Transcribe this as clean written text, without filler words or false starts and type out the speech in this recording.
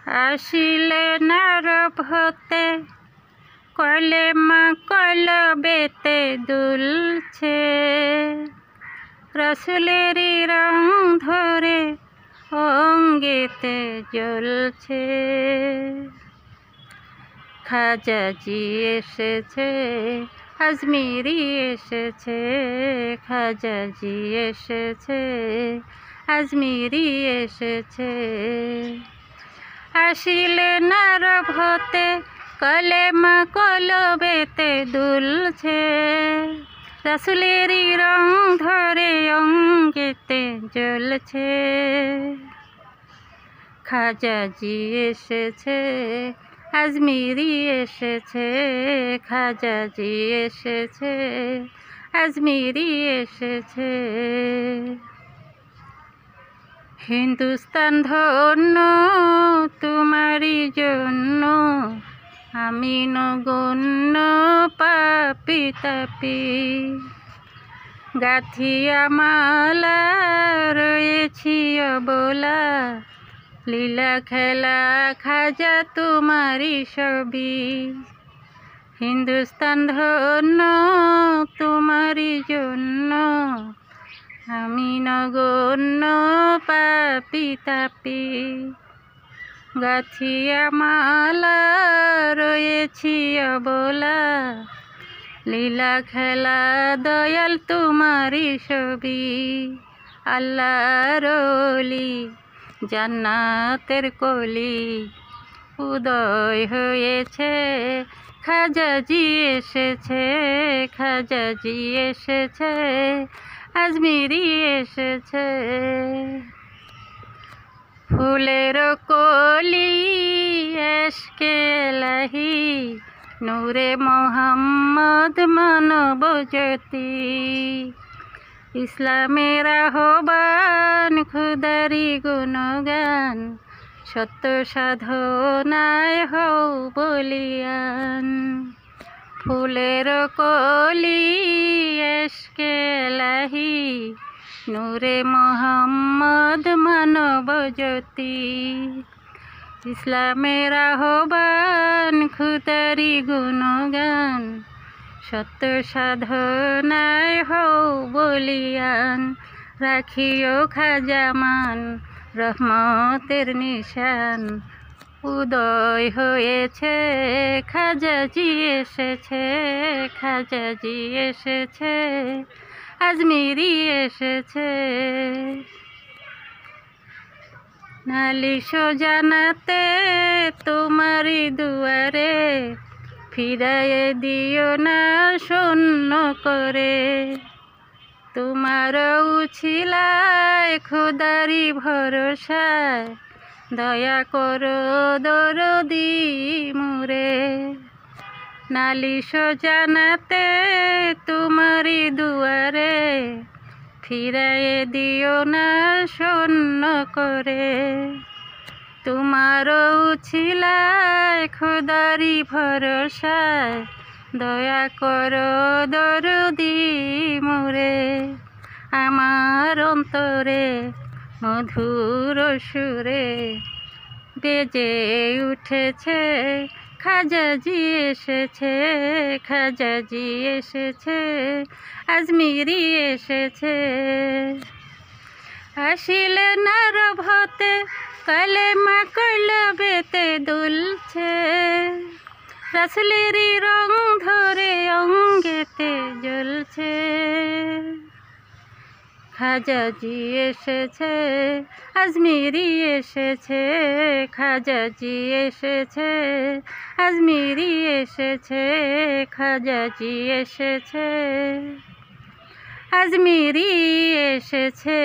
আসিলেন আরব হতে কলেমা কলবেতে দুলছে, রসুলেরই রং ধরে অঙ্গেতে জ্বলছে। খাজাজি এসেছে, আজমিরি এসেছে, খাজাজি এসেছে, আজমিরি এসেছে। আসিলেন আরব হতে কলেমা কলবেতে দুলছে, রাসূলেরই রং ধরে অঙ্গেতে জ্বলছে। খাজাজি এসেছে, আজমিরি এসেছে, খাজাজি এসেছে, আজমিরি এসেছে। হিন্দুস্তান ধন্য তোমারই জন্য, আমি নগণ্য পাপী তাপী। গাথিয়া মালা রয়েছি অবলা, লীলা খেলা খাজা তোমারই সবই। হিন্দুস্তান ধন্য তোমারই জন্য, আমি নগণ্য পাপী তাপী। গাথিয়া মালা রয়েছি অবলা, লীলা খেলা দয়াল তোমারই সবই। আল্লাহর ওলি জান্নাতের কলি, উদয় হয়েছে, খাজাজি এসেছে, খাজাজি এসেছে, আজমিরি এসেছে। ফুলের কলি এশকে এলাহি, নূরে মোহাম্মদ মানব জ্যোতি। ইসলামের আহ্বান খুদারি গুণগান, সত্য সাধনায় হও বলিয়ান। ফুলের কলি এশকে এলাহি, নূরে মোহাম্মদ মানব জ্যোতি। ইসলামের আহ্বান খুদারি গুণগান, সত্য সাধনায় হও বলিয়ান। রাখিও খাজামান রহমতের নিশান, উদয় হয়েছে, খাজাজি এসেছে, খাজাজি এসেছে, আজমিরি এসেছে। নালিশ জানাতে তোমারই দুয়ারে, ফিরাইয়ে দিও না শূন্য করে। তোমার উছিলায় খোদারি ভরসায়, দয়া করো দরদি মুরে। নালিশ জানাতে তোমারই দুয়ারে, ফিরাইয়ে দিও না শূন্য করে। তোমার উছিলায় খোদারি ভরসায়, দয়া করো দরদি মুরে। আমার অন্তরে মধুর সুরে বেজে উঠেছে, খাজাজি এসেছে, খাজাজি এসেছে, আজমিরি এসেছে। আসিলেন আরব হতে কলেমা কলবেতে দুলছে, রাসূলেরই রং ধরে অঙ্গেতে জ্বলছে। খাজাজি এসেছে, আজমিরি এসেছে, খাজাজি এসেছে, আজমিরি এসেছে, খাজাজি এসেছে, আজমিরি এসেছে।